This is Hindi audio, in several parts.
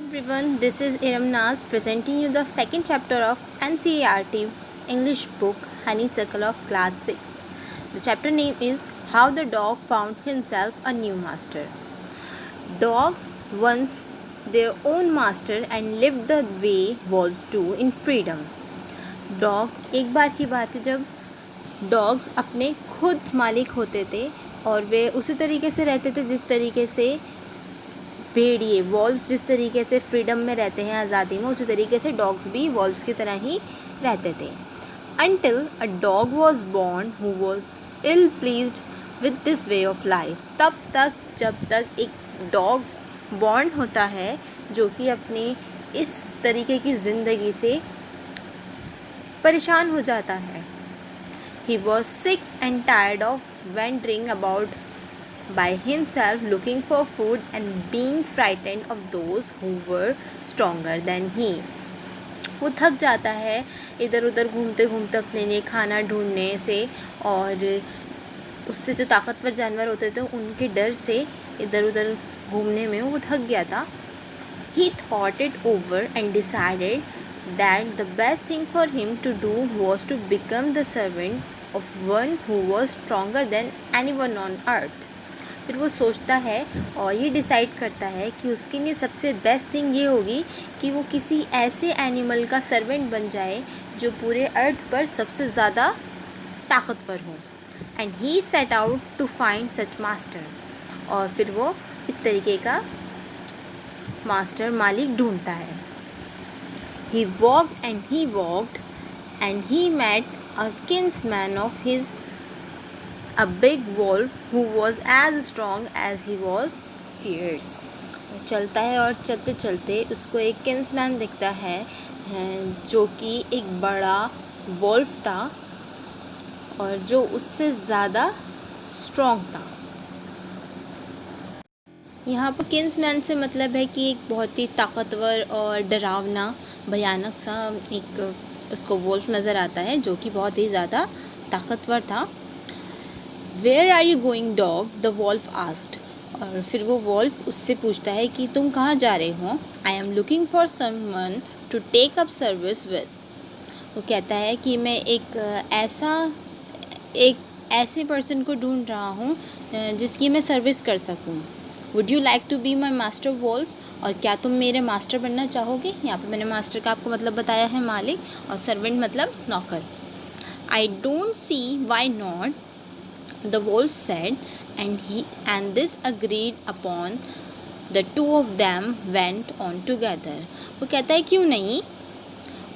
everyone, this is Iram Naz presenting you the second chapter of NCERT English book Honeysuckle of Class 6. The chapter name is How the Dog Found Himself a New Master. Dogs once their own master and lived the way wolves do in freedom. एक बार की बात है जब डॉग्स अपने खुद मालिक होते थे और वे उसी तरीके से रहते थे जिस तरीके से भेड़िए वॉल्व्स जिस तरीके से फ्रीडम में रहते हैं, आज़ादी में, उसी तरीके से डॉग्स भी वॉल्व्स की तरह ही रहते थे. Until a dog was born who was ill pleased with this way of life. तब तक जब तक एक डॉग बॉर्न होता है जो कि अपनी इस तरीके की ज़िंदगी से परेशान हो जाता है. He was sick and tired of wandering about by himself looking for food and being frightened of those who were stronger than he. वो थक जाता है इधर उधर घूमते घूमते अपने लिए खाना ढूंढने से, और उससे जो ताकतवर जानवर होते थे उनके डर से इधर उधर घूमने में वो थक गया था. He thought it over and decided that the best thing for him to do was to become the servant of one who was stronger than anyone on earth. फिर वो सोचता है और ये डिसाइड करता है कि उसके लिए सबसे बेस्ट थिंग ये होगी कि वो किसी ऐसे एनिमल का सर्वेंट बन जाए जो पूरे अर्थ पर सबसे ज़्यादा ताकतवर हो. And he set out to find such master. और फिर वो इस तरीके का मास्टर मालिक ढूंढता है. He walked and he met a kinsman of his, a big wolf who was as strong as he was fierce. चलता है और चलते चलते उसको एक किन्समैन दिखता है जो कि एक बड़ा वॉल्फ था और जो उससे ज़्यादा स्ट्रॉन्ग था. यहाँ पर किन्समैन से मतलब है कि एक बहुत ही ताकतवर और डरावना भयानक सा एक उसको वॉल्फ नज़र आता है जो कि बहुत ही ज़्यादा ताकतवर था. Where are you going, dog? The wolf asked. और फिर वो वॉल्फ उससे पूछता है कि तुम कहाँ जा रहे हो. I am looking for someone to take up service with. वो कहता है कि मैं एक ऐसे पर्सन को ढूंढ रहा हूँ जिसकी मैं सर्विस कर सकूँ. Would you like to be my master wolf? और क्या तुम मेरे मास्टर बनना चाहोगे. यहाँ पे मैंने मास्टर का आपको मतलब बताया है मालिक, और सर्वेंट मतलब नौकर. I don't see why not, the wolf said, and this agreed upon. The two of them went on together. वो कहता है क्यों नहीं,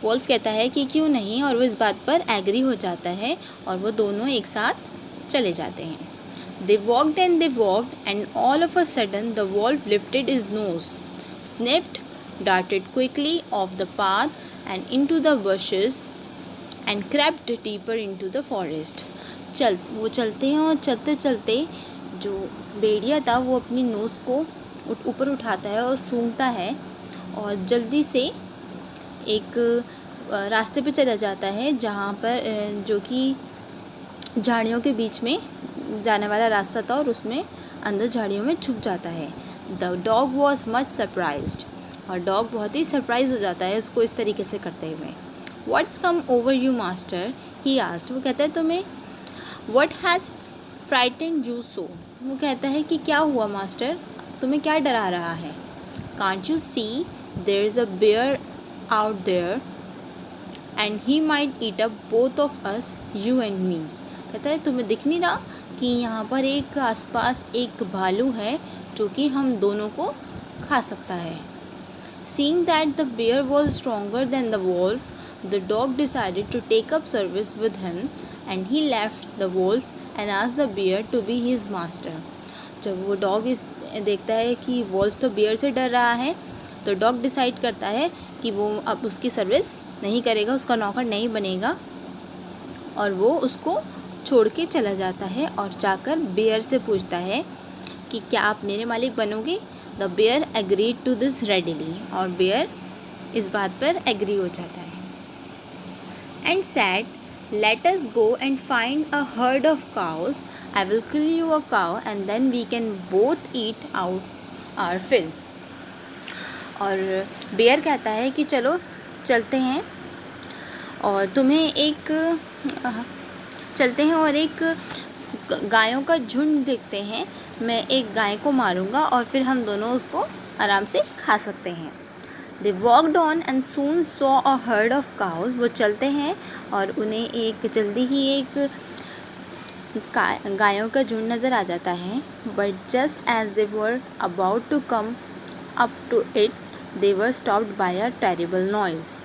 वॉल्फ कहता है कि क्यों नहीं, और वो इस बात पर एग्री हो जाता है और वो दोनों एक साथ चले जाते हैं. They walked and all of a sudden the wolf lifted his nose, sniffed, darted quickly off the path and into the bushes and crept deeper into the forest. वो चलते हैं और चलते चलते जो भेड़िया था वो अपनी नोज़ को ऊपर उठाता है और सूंघता है और जल्दी से एक रास्ते पे चला जाता है जहाँ पर जो कि झाड़ियों के बीच में जाने वाला रास्ता था, और उसमें अंदर झाड़ियों में छुप जाता है. The dog was much surprised. और डॉग बहुत ही सरप्राइज हो जाता है उसको इस तरीके से करते हुए. What's come over you master, he asked. वो कहता है तुम्हें What has frightened you so? वो कहता है कि क्या हुआ मास्टर, तुम्हें क्या डरा रहा है. Can't you see there is a bear out there and he might eat up both of us, you and me. कहता है तुम्हें दिख नहीं रहा कि यहाँ पर एक आसपास एक भालू है जो कि हम दोनों को खा सकता है. Seeing that the bear was stronger than the wolf, the dog decided to take up service with him. And he left the wolf and asked the bear to be his master. जब वो डॉग देखता है कि वॉल्फ तो बेयर से डर रहा है, तो डॉग डिसाइड करता है कि वो अब उसकी सर्विस नहीं करेगा, उसका नौकर नहीं बनेगा, और वो उसको छोड़ के चला जाता है और जाकर बेयर से पूछता है कि क्या आप मेरे मालिक बनोगे. The bear agreed to this readily. और बेयर इस बात पर एग्री हो जाता है. And said, let us go and find a herd of cows. I will kill you a cow and then we can both eat out our fill. और बेयर कहता है कि चलो चलते हैं और चलते हैं और एक गायों का झुंड देखते हैं। मैं एक गाय को मारूंगा और फिर हम दोनों उसको आराम से खा सकते हैं। They walked on and soon saw a herd of cows. वो चलते हैं और उन्हें जल्दी ही एक गायों का झुंड नज़र आ जाता है। But just as they were about to come up to it, they were stopped by a terrible noise.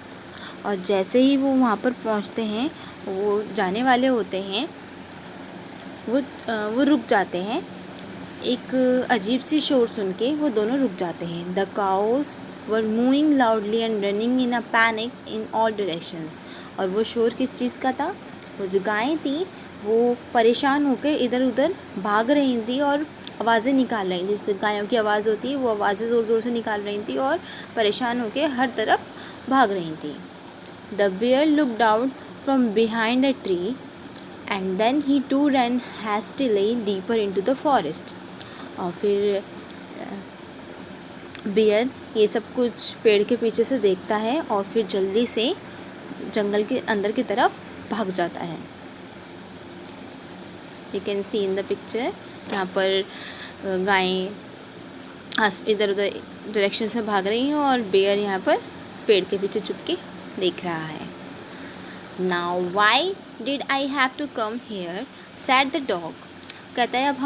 और जैसे ही वो वहाँ पर पहुँचते हैं, वो जाने वाले होते हैं, वो रुक जाते हैं। एक अजीब सी शोर सुन के वो दोनों रुक जाते हैं। The cows were mooing loudly and running in a panic in all directions. और वो शोर किस चीज़ का था? वो जो गायें थी वो परेशान होकर इधर उधर भाग रही थी और आवाज़ें निकाल रही थी। जिससे गायों की आवाज़ होती है वो आवाज़ें ज़ोर ज़ोर से निकाल रही थी और परेशान होकर हर तरफ भाग रही थी। The bear looked out from behind a tree and then he too ran hastily deeper into the forest. और फिर बेयर ये सब कुछ पेड़ के पीछे से देखता है और फिर जल्दी से जंगल के अंदर की तरफ भाग जाता है। You can see in the picture, यहाँ पर गायें इधर उधर डायरेक्शन से भाग रही हैं और बेयर यहाँ पर पेड़ के पीछे छुप के देख रहा है। Now why did I have to come here? said the dog. कहता है अब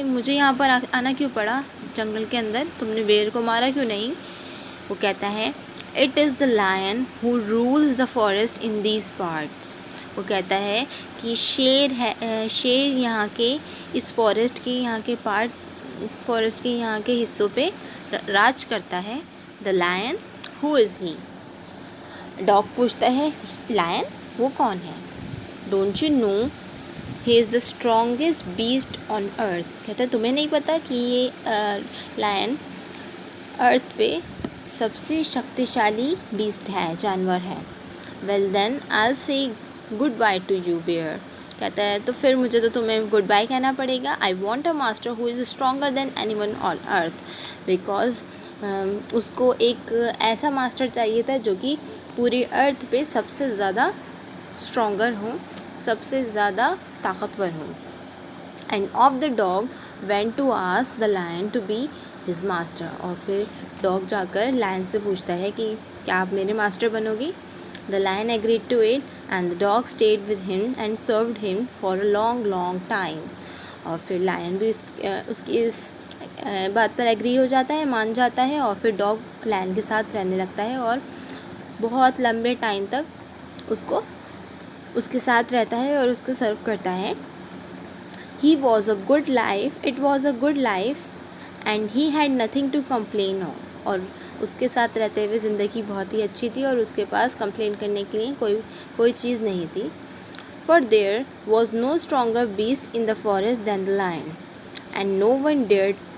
मुझे यहाँ पर आना क्यों पड़ा जंगल के अंदर? तुमने बेर को मारा क्यों नहीं? वो कहता है It is the lion who rules the forest in these parts. वो कहता है कि शेर यहाँ के इस फॉरेस्ट के यहाँ के हिस्सों पे राज करता है। The lion, who is he? Dog पूछता है लायन वो कौन है? Don't you know he is the strongest beast on earth. कहता है तुम्हें नहीं पता कि ये लायन अर्थ पे सबसे शक्तिशाली बीस्ट है, जानवर है। Well then I'll say goodbye to you bear. कहता है तो फिर मुझे तो तुम्हें गुड बाय कहना पड़ेगा। I want a master who is stronger than anyone on earth. Because उसको एक ऐसा मास्टर चाहिए था जो कि पूरी अर्थ पे सबसे ज़्यादा स्ट्रॉन्गर हो, सबसे ज़्यादा ताकतवर हो। And of the dog went to ask the lion to be his master. और फिर डॉग जाकर लायन से पूछता है कि क्या आप मेरे मास्टर बनोगी? The lion agreed to it and the dog stayed with him and served him for a long long time. और फिर लायन भी उसकी इस बात पर एग्री हो जाता है, मान जाता है और फिर डॉग लायन के साथ रहने लगता है और बहुत लंबे टाइम तक उसके साथ रहता है और उसको सर्व करता है. It was a good life and he had nothing to complain of. और उसके साथ रहते हुए ज़िंदगी बहुत ही अच्छी थी और उसके पास कंप्लेन करने के लिए कोई चीज़ नहीं थी. For there was no stronger beast in the forest than the lion, and no one dared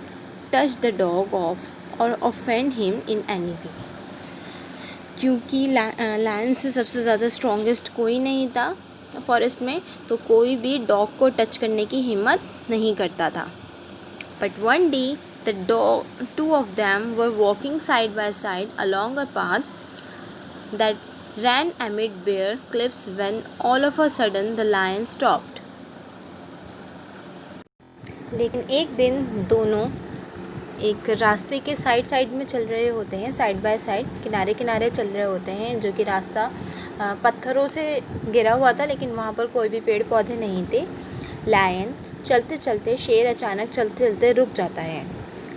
touch the dog off or offend him in any way. क्योंकि लायन से सबसे ज़्यादा स्ट्रॉन्गेस्ट कोई नहीं था फॉरेस्ट में, तो कोई भी डॉग को टच करने की हिम्मत नहीं करता था. But one day the two of them were walking side by side along a path that ran amid bare cliffs when all of a sudden the lion stopped. लेकिन एक दिन दोनों एक रास्ते के साइड में चल रहे होते हैं, साइड बाय साइड किनारे चल रहे होते हैं, जो कि रास्ता पत्थरों से घिरा हुआ था लेकिन वहाँ पर कोई भी पेड़ पौधे नहीं थे. लायन चलते चलते शेर अचानक चलते चलते रुक जाता है.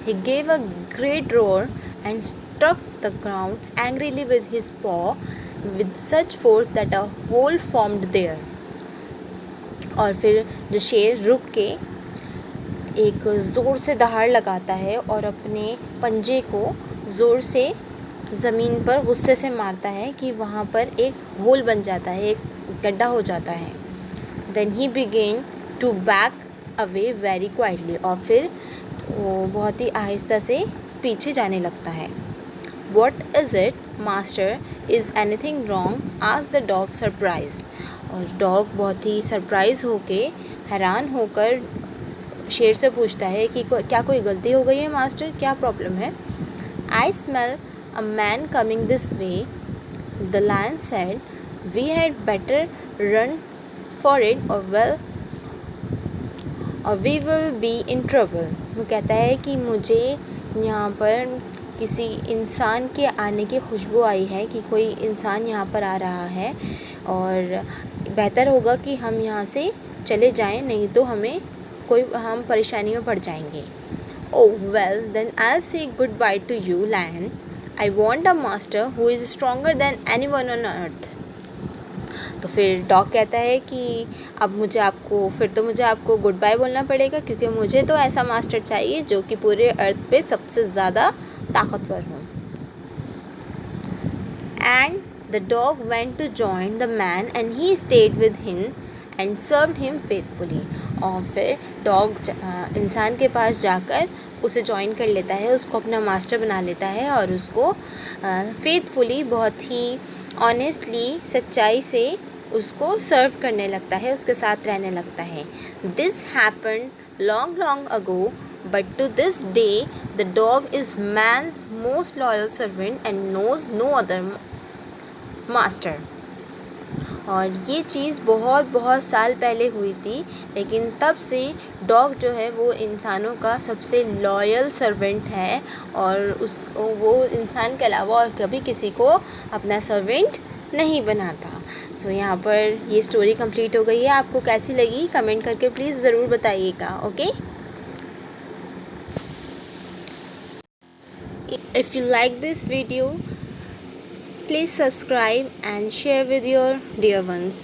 He gave a great roar and struck the ground angrily with his paw with such force that a hole formed there. और फिर जो शेर रुक के एक ज़ोर से दहाड़ लगाता है और अपने पंजे को ज़ोर से ज़मीन पर गुस्से से मारता है कि वहाँ पर एक होल बन जाता है, एक गड्ढा हो जाता है. Then he began to back away very quietly. और फिर वो बहुत ही आहिस्ता से पीछे जाने लगता है. What is it, master? Is anything wrong? asked the dog surprised. और डॉग बहुत ही सरप्राइज़ होके हैरान होकर शेर से पूछता है कि क्या कोई गलती हो गई है मास्टर, क्या प्रॉब्लम है? I smell a man coming this way. The lion said, we had better run for it or we will be in trouble. वो कहता है कि मुझे यहाँ पर किसी इंसान के आने की खुशबू आई है कि कोई इंसान यहाँ पर आ रहा है और बेहतर होगा कि हम यहाँ से चले जाएं, नहीं तो हम परेशानी में पड़ जाएंगे. Oh well, then I'll say goodbye to you, lion. I want a master who is stronger than anyone on earth. तो फिर डॉग कहता है कि अब मुझे आपको गुड बाय बोलना पड़ेगा, क्योंकि मुझे तो ऐसा मास्टर चाहिए जो कि पूरे अर्थ पे सबसे ज़्यादा ताकतवर हो. And the dog went to join the man and he stayed with him and served him faithfully. और फिर डॉग इंसान के पास जाकर उसे ज्वाइन कर लेता है, उसको अपना मास्टर बना लेता है और उसको फेथफुली, बहुत ही ऑनेस्टली, सच्चाई से उसको सर्व करने लगता है, उसके साथ रहने लगता है. This happen long long ago, but to this day the dog is man's most loyal servant and knows no other master. और ये चीज़ बहुत साल पहले हुई थी, लेकिन तब से डॉग जो है वो इंसानों का सबसे लॉयल सर्वेंट है और वो इंसान के अलावा और कभी किसी को अपना सर्वेंट नहीं बनाता. सो यहाँ पर ये स्टोरी कंप्लीट हो गई है. आपको कैसी लगी कमेंट करके प्लीज़ ज़रूर बताइएगा. Okay, if you like this video, please subscribe and share with your dear ones.